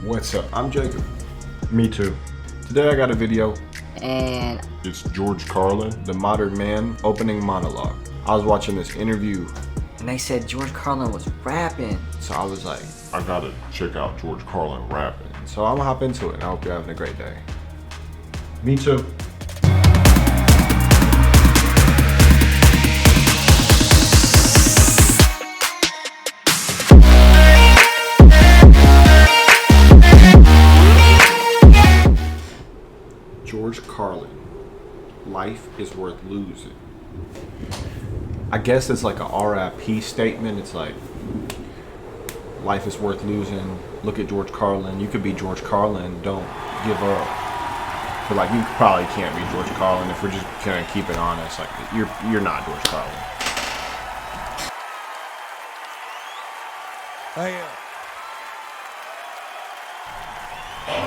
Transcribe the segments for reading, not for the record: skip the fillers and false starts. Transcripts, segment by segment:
What's up? I'm Jacob. Me too. Today I got a video. And It's George Carlin, the modern man, opening monologue. I was watching this interview. and they said George Carlin was rapping. So I was like, I gotta check out George Carlin rapping. So I'm gonna hop into it and I hope you're having a great day. Me too. George Carlin, life is worth losing. I guess it's like a RIP statement. It's like, life is worth losing. Look at George Carlin. You could be George Carlin. Don't give up. But like, you probably can't be George Carlin if we're just gonna keep it honest. Like, you're not George Carlin.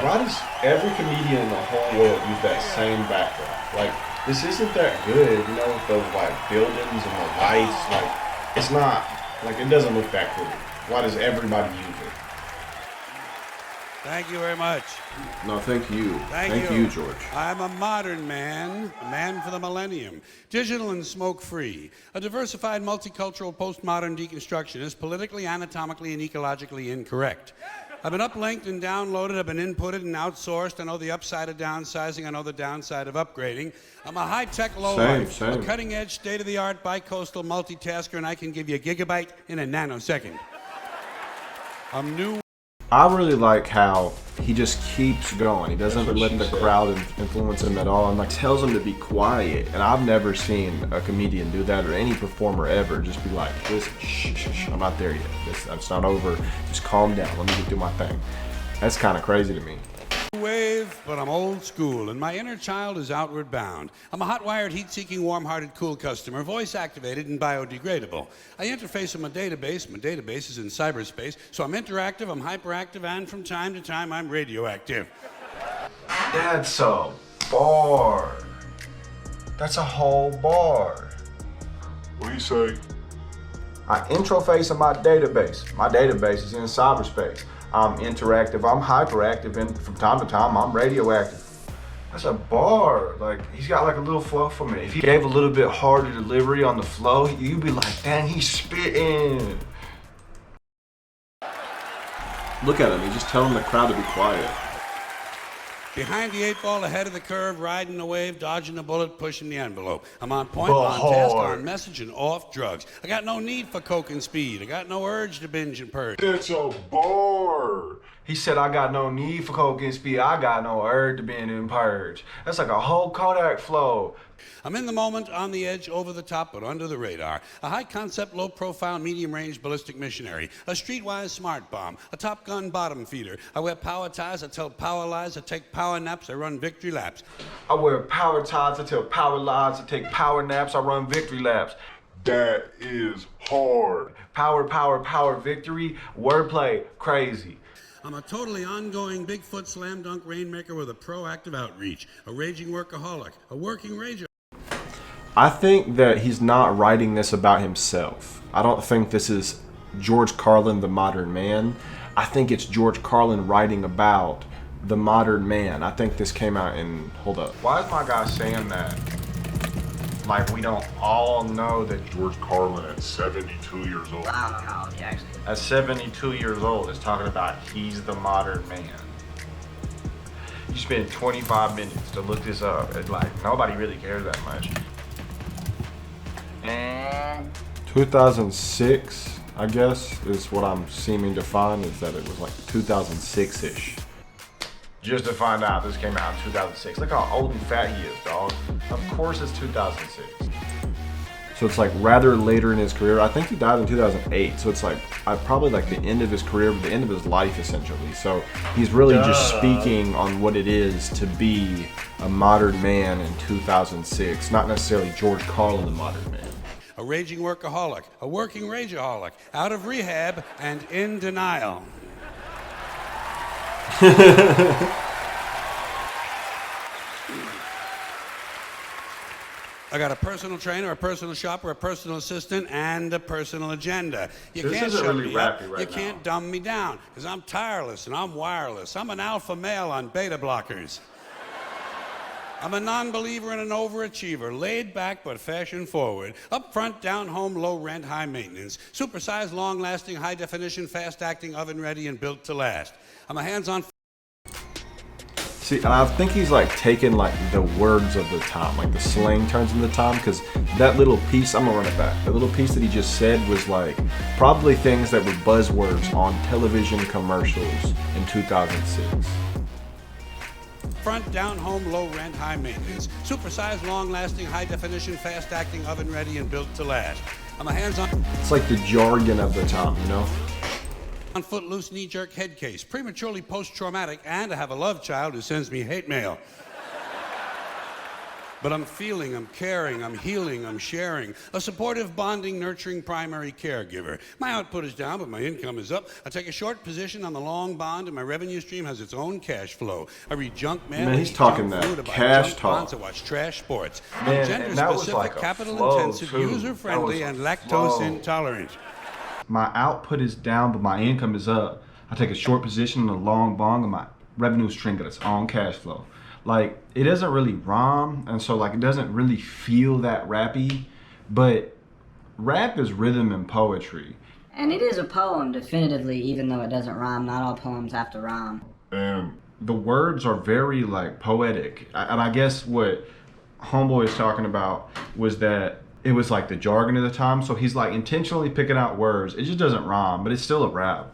Why does every comedian in the whole world use that same backdrop? Like, this isn't that good, you know, with those like buildings and the lights. Like, it's not, like, it doesn't look that cool. Why does everybody use it? Thank you very much. No, thank you. Thank you, George. I'm a modern man, a man for the millennium, digital and smoke-free, a diversified, multicultural, postmodern deconstructionist, politically, anatomically, and ecologically incorrect. I've been uplinked and downloaded, I've been inputted and outsourced. I know the upside of downsizing, I know the downside of upgrading. I'm a high-tech lowlife, Same. a cutting-edge, state-of-the-art, bi-coastal multitasker, and I can give you a gigabyte in a nanosecond. I'm new. I really like how he just keeps going. He doesn't let the crowd influence him at all, and like tells him to be quiet. And I've never seen a comedian do that, or any performer ever. Just be like, listen, shh, I'm not there yet. It's not over. Just calm down. Let me get through my thing. That's kind of crazy to me. Wave, but I'm old school, and my inner child is outward bound. I'm a hot-wired, heat-seeking, warm-hearted, cool customer, voice-activated and biodegradable. I interface with my database. My database is in cyberspace, so I'm interactive, I'm hyperactive, and from time to time, I'm radioactive. That's a bar. That's a whole bar. What do you say? I interface in my database. My database is in cyberspace. I'm interactive, I'm hyperactive, and from time to time, I'm radioactive. That's a bar. Like, he's got like a little flow from it. If he gave a little bit harder delivery on the flow, you'd be like, dang, he's spitting. Look at him, he's just telling the crowd to be quiet. Behind the 8 ball, ahead of the curve, riding the wave, dodging the bullet, pushing the envelope. I'm on point, on task, on message, and off drugs. I got no need for coke and speed. I got no urge to binge and purge. It's a bar. He said, I got no need for coke and speed. I got no urge to bend and purge. That's like a whole Kodak flow. I'm in the moment, on the edge, over the top, but under the radar. A high-concept, low-profile, medium-range ballistic missionary. A streetwise smart bomb. A Top Gun bottom feeder. I wear power ties, I tell power lies, I take power naps, I run victory laps. I wear power ties, I tell power lies, I take power naps, I run victory laps. That is hard. Power, victory, wordplay, crazy. I'm a totally ongoing Bigfoot slam dunk rainmaker with a proactive outreach. A raging workaholic. A working rager. I think that he's not writing this about himself. I don't think this is George Carlin, the modern man. I think it's George Carlin writing about the modern man. I think this came out in, hold up. Why is my guy saying that? Like, we don't all know that George Carlin at 72 years old. I don't know how old he actually is. at 72 years old is talking about he's the modern man. You spend 25 minutes to look this up. It's like, nobody really cares that much. And 2006, I guess, is what I'm seeming to find, is that it was like 2006-ish. Just to find out this came out in 2006. Look how old and fat he is, dog. Of course it's 2006. So it's like rather later in his career. I think he died in 2008. So it's like probably like the end of his career, the end of his life essentially. So he's really just speaking on what it is to be a modern man in 2006, not necessarily George Carlin, the modern man. A raging workaholic, a working rageaholic, out of rehab and in denial. I got a personal trainer, a personal shopper, a personal assistant, and a personal agenda. You This can't isn't shut really me up. rappy right You can't now. dumb me down, because I'm tireless and I'm wireless. I'm an alpha male on beta blockers. I'm a non-believer and an overachiever, laid back but fashion forward, up front, down home, low rent, high maintenance, supersized, long-lasting, high-definition, fast-acting, oven-ready, and built to last. I'm a hands-on. See, and I think he's like taking like the words of the time, like the slang terms of the time, because that little piece, I'm gonna run it back. The little piece that he just said was like probably things that were buzzwords on television commercials in 2006. Front, down home, low rent, high maintenance, supersized, long-lasting, high-definition, fast-acting, oven-ready, and built to last. I'm a hands-on. It's like the jargon of the time, you know? On footloose, knee-jerk head case, prematurely post-traumatic, and I have a love child who sends me hate mail. But I'm feeling, I'm caring, I'm healing, I'm sharing. A supportive, bonding, nurturing primary caregiver. My output is down, but my income is up. I take a short position on the long bond, and my revenue stream has its own cash flow. I read junk mail, Man, he's eat talking junk that food, I buy cash junk talk. bonds, I watch trash sports. Man, I'm and that was gender-specific, like a flow, capital-intensive, too. user-friendly, That and was a flow. lactose-intolerant. My output is down, but my income is up. I take a short position on the long bond, and my revenue stream got its own cash flow. Like, it doesn't really rhyme, and so like it doesn't really feel that rappy, but rap is rhythm and poetry. And it is a poem, definitively, even though it doesn't rhyme. Not all poems have to rhyme. And The words are very like poetic, and I guess what Homeboy is talking about was that it was like the jargon of the time, so he's like intentionally picking out words. It just doesn't rhyme, but it's still a rap.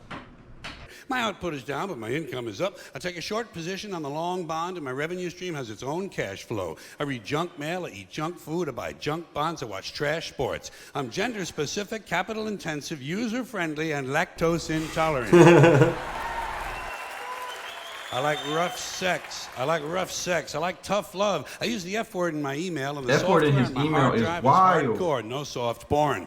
My output is down, but my income is up. I take a short position on the long bond, and my revenue stream has its own cash flow. I read junk mail, I eat junk food, I buy junk bonds, I watch trash sports. I'm gender-specific, capital-intensive, user-friendly, and lactose-intolerant. I like rough sex. I like tough love. I use the F word in my email, and the F-word in software his on my email hard is drive wild. is hardcore, no soft porn.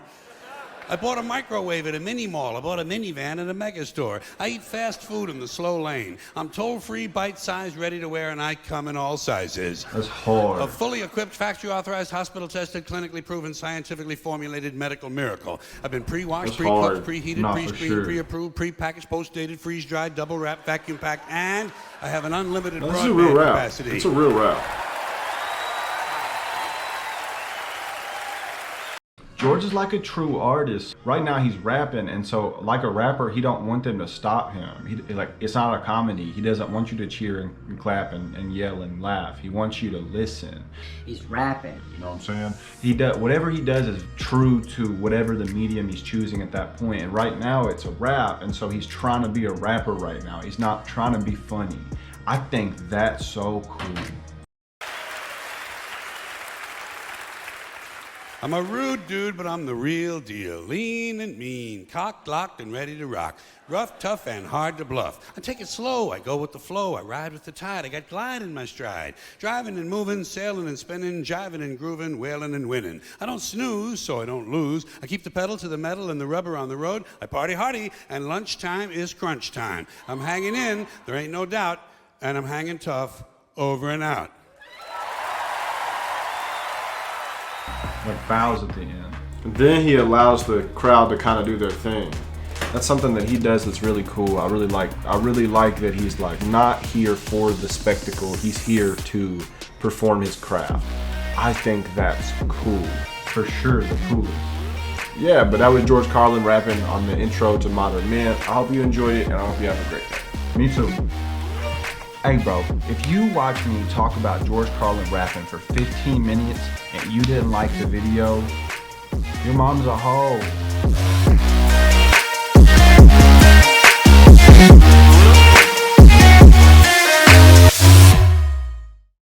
I bought a microwave at a mini mall. I bought a minivan at a mega store. I eat fast food in the slow lane. I'm toll-free, bite-sized, ready to wear, and I come in all sizes. That's hard. A fully equipped, factory-authorized, hospital-tested, clinically proven, scientifically formulated medical miracle. I've been pre-washed, That's pre-cooked, hard. preheated, Not for pre-screened, sure. pre-approved, pre-packaged, post-dated, freeze-dried, double-wrapped, vacuum-packed, and I have an unlimited This is a real broadband rap. capacity. It's a real rap. George is like a true artist. Right now he's rapping, and so like a rapper, he don't want them to stop him. Like, it's not a comedy. He doesn't want you to cheer and clap and yell and laugh. He wants you to listen. He's rapping. You know what I'm saying? He does whatever he does is true to whatever the medium he's choosing at that point. And right now it's a rap, and so he's trying to be a rapper right now. He's not trying to be funny. I think that's so cool. I'm a rude dude, but I'm the real deal. Lean and mean, cocked, locked, and ready to rock. Rough, tough, and hard to bluff. I take it slow, I go with the flow, I ride with the tide, I got glide in my stride. Driving and moving, sailing and spinning, jiving and grooving, wailing and winning. I don't snooze, so I don't lose. I keep the pedal to the metal and the rubber on the road. I party hardy, and lunchtime is crunch time. I'm hanging in, there ain't no doubt, and I'm hanging tough, over and out. Like bows at the end. And then he allows the crowd to kind of do their thing. That's something that he does that's really cool. I really like that he's like not here for the spectacle. He's here to perform his craft. I think that's cool. For sure, the coolest. Yeah, but that was George Carlin rapping on the intro to Modern Men. I hope you enjoyed it, and I hope you have a great day. Me too. Hey bro, if you watch me talk about George Carlin rapping for 15 minutes and you didn't like the video, your mom's a hoe.